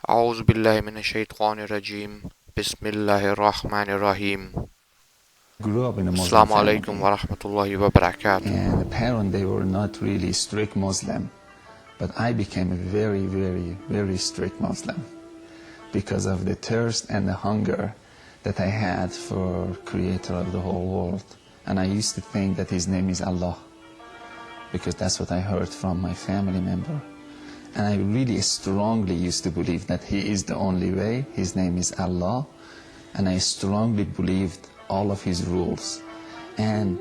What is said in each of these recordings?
أعوذ بالله من الشيطان الرجيم بسم الله الرحمن الرحيم Grew up in a Muslim Assalamu alaikum family, wa rahmatullahi wa barakatuh. and the parents, they were not really strict Muslim, but I became a very, very, very strict Muslim because of the thirst and the hunger that I had for Creator of the whole world. And I used to think that His name is Allah, because that's what I heard from my family member. And I really strongly used to believe that He is the only way. His name is Allah. And I strongly believed all of His rules. And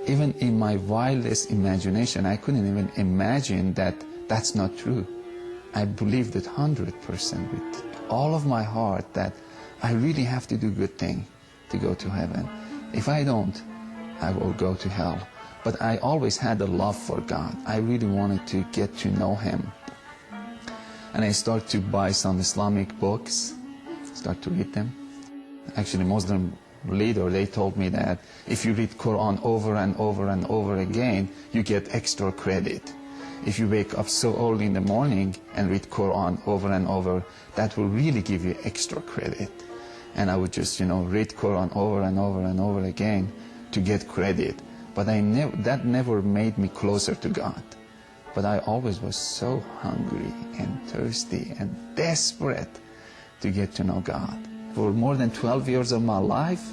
even in my wildest imagination, I couldn't even imagine that that's not true. I believed it 100% with all of my heart that I really have to do good thing to go to heaven. If I don't, I will go to hell. But I always had a love for God. I really wanted to get to know Him. And I started to buy some Islamic books, start to read them. Actually, Muslim leader, they told me that if you read Quran over and over and over again, you get extra credit. If you wake up so early in the morning and read Quran over and over, that will really give you extra credit. And I would just, read Quran over and over and over again to get credit. But that never made me closer to God. But I always was so hungry and thirsty and desperate to get to know God. For more than 12 years of my life,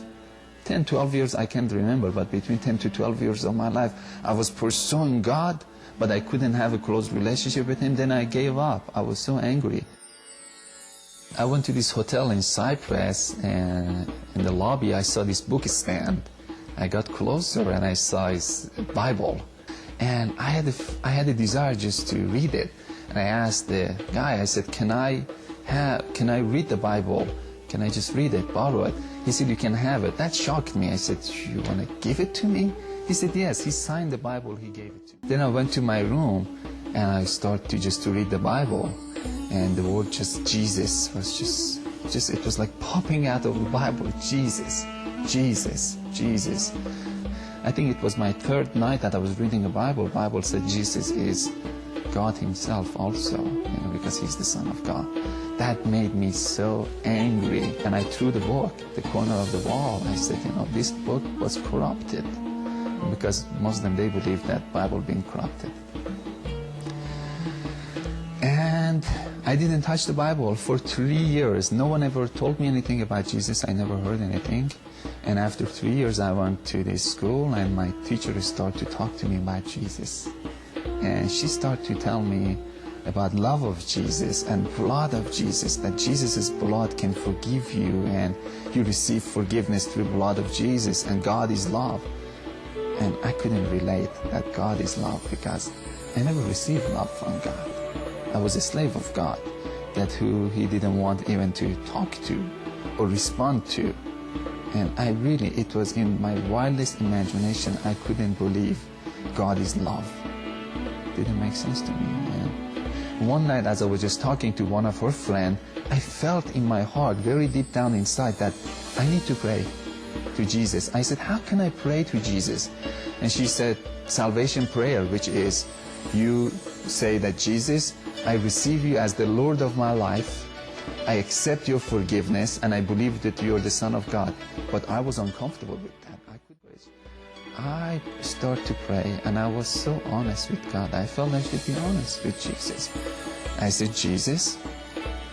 10, 12 years I can't remember, but between 10 to 12 years of my life, I was pursuing God, but I couldn't have a close relationship with Him. Then I gave up. I was so angry. I went to this hotel in Cyprus, and in the lobby I saw this book stand. I got closer and I saw His Bible. And I had a desire just to read it. And I asked the guy, I said, can I read the Bible? Can I just read it, borrow it? He said, you can have it. That shocked me. I said, you want to give it to me? He said, yes. He signed the Bible, he gave it to me. Then I went to my room and I started to read the Bible. And the word just Jesus was just it was like popping out of the Bible. Jesus, Jesus, Jesus. I think it was my third night that I was reading the Bible. The Bible said Jesus is God Himself also, because He's the Son of God. That made me so angry, and I threw the book, the corner of the wall. I said, this book was corrupted, because Muslim, they believe that Bible being corrupted. And I didn't touch the Bible for 3 years. No one ever told me anything about Jesus. I never heard anything. And after 3 years, I went to this school, and my teacher started to talk to me about Jesus. And she started to tell me about love of Jesus and blood of Jesus, that Jesus' blood can forgive you, and you receive forgiveness through the blood of Jesus, and God is love. And I couldn't relate that God is love, because I never received love from God. I was a slave of God, that who He didn't want even to talk to or respond to. And it was in my wildest imagination, I couldn't believe God is love. Didn't make sense to me. And one night, as I was just talking to one of her friends, I felt in my heart, very deep down inside, that I need to pray to Jesus. I said, how can I pray to Jesus? And she said, salvation prayer, which is, you say that Jesus, I receive you as the Lord of my life. I accept your forgiveness, and I believe that you're the Son of God. But I was uncomfortable with that. I started to pray, and I was so honest with God. I felt I should be honest with Jesus. I said, Jesus,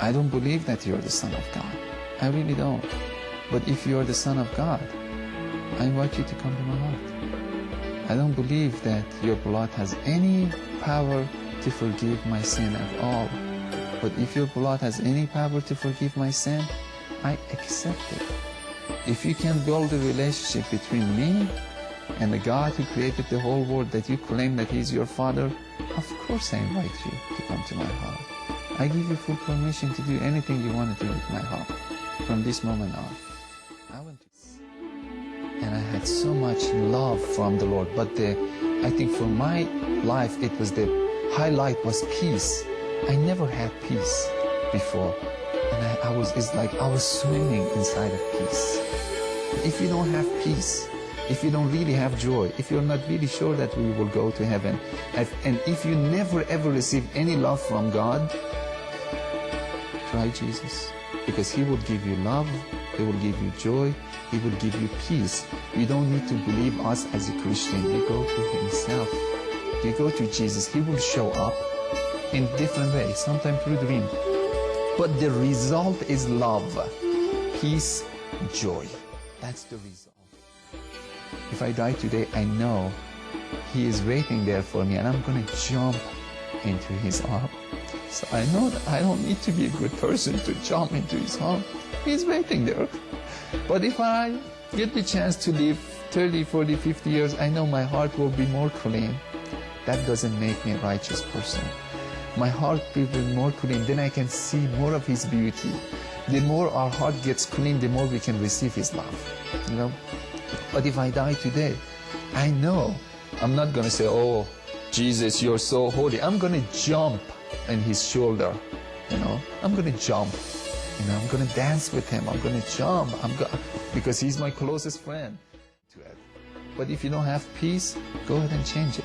I don't believe that you're the Son of God. I really don't. But if you're the Son of God, I invite you to come to my heart. I don't believe that your blood has any power to forgive my sin at all. But if your blood has any power to forgive my sin, I accept it. If you can build a relationship between me and the God who created the whole world, that you claim that He's your Father, of course I invite you to come to my heart. I give you full permission to do anything you want to do with my heart from this moment on. And I had so much love from the Lord, but I think for my life, it was the highlight was peace. I never had peace before, and it's like I was swimming inside of peace. If you don't have peace, if you don't really have joy, if you're not really sure that we will go to heaven, and if you never ever receive any love from God, try Jesus, because He will give you love, He will give you joy, He will give you peace. You don't need to believe us as a Christian. You go to Himself. You go to Jesus. He will show up in different ways, sometimes through dream. But the result is love, peace, joy. That's the result. If I die today, I know He is waiting there for me, and I'm going to jump into His arm. So I know that I don't need to be a good person to jump into His arm. He's waiting there. But if I get the chance to live 30, 40, 50 years, I know my heart will be more clean. That doesn't make me a righteous person. My heart will be more clean, then I can see more of His beauty. The more our heart gets clean, the more we can receive His love, you know. But if I die today, I know I'm not going to say, oh, Jesus, you're so holy. I'm going to jump on His shoulder, you know. I'm going to jump, you know. I'm going to dance with Him. I'm going to jump. Because He's my closest friend. But if you don't have peace, go ahead and change it.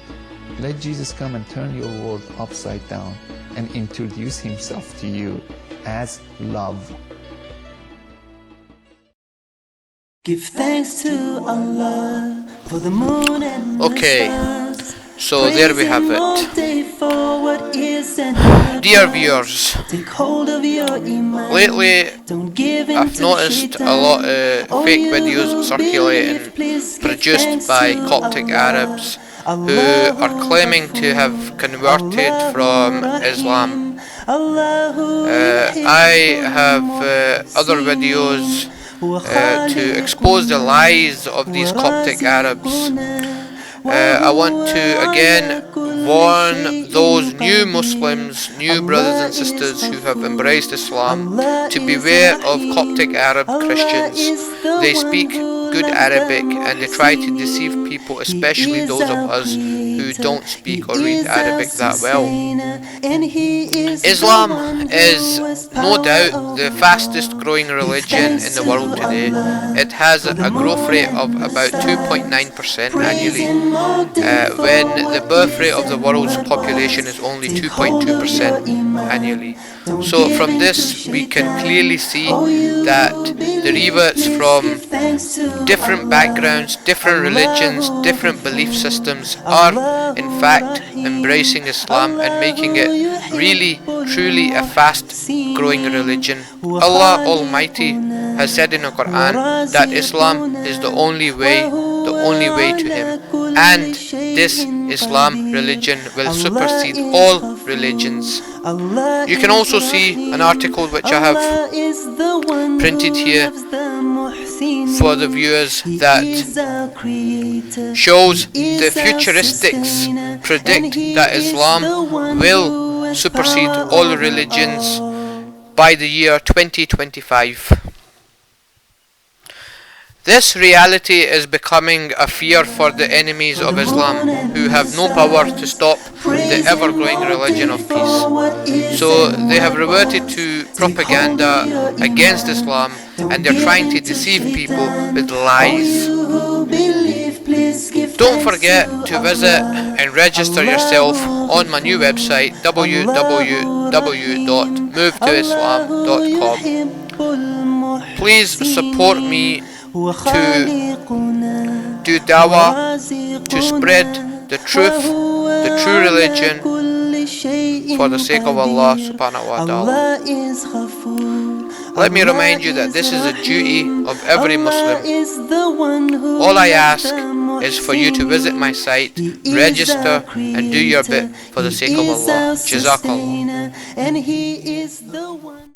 Let Jesus come and turn your world upside down and introduce Himself to you as love. Give thanks to Allah for the moon and Okay, the stars. so there we have it. Dear viewers, Take hold of your iman. lately Don't give in I've to noticed shaitan. a lot of All fake you videos who circulating, believe, please give produced thanks by to Coptic Allah. Arabs who are claiming to have converted from Islam. I have other videos to expose the lies of these Coptic Arabs. I want to again warn those new Muslims, new brothers and sisters who have embraced Islam, to beware of Coptic Arab Christians. They speak good Arabic and they try to deceive people, especially those of us who don't speak or read Arabic that well. Islam is no doubt the fastest growing religion in the world today. It has a growth rate of about 2.9% annually, when the birth rate of the world's population is only 2.2% annually. So from this we can clearly see that the reverts from different backgrounds, different religions, different belief systems are in fact embracing Islam and making it really, truly a fast growing religion. Allah Almighty has said in the Quran that Islam is the only way to Him, and this Islam religion will supersede all religions. You can also see an article which I have printed here for the viewers that shows the futuristics predict that Islam will supersede all religions by the year 2025. This reality is becoming a fear for the enemies of Islam, who have no power to stop the ever-growing religion of peace. So they have reverted to propaganda against Islam, and they're trying to deceive people with lies. Don't forget to visit and register yourself on my new website, www.movetoislam.com. Please support me to do dawah, to spread the truth, the true religion, for the sake of Allah subhanahu wa ta'ala. Let me remind you that this is a duty of every Muslim. All I ask is for you to visit my site, register and do your bit for the sake of Allah. Jazakallah.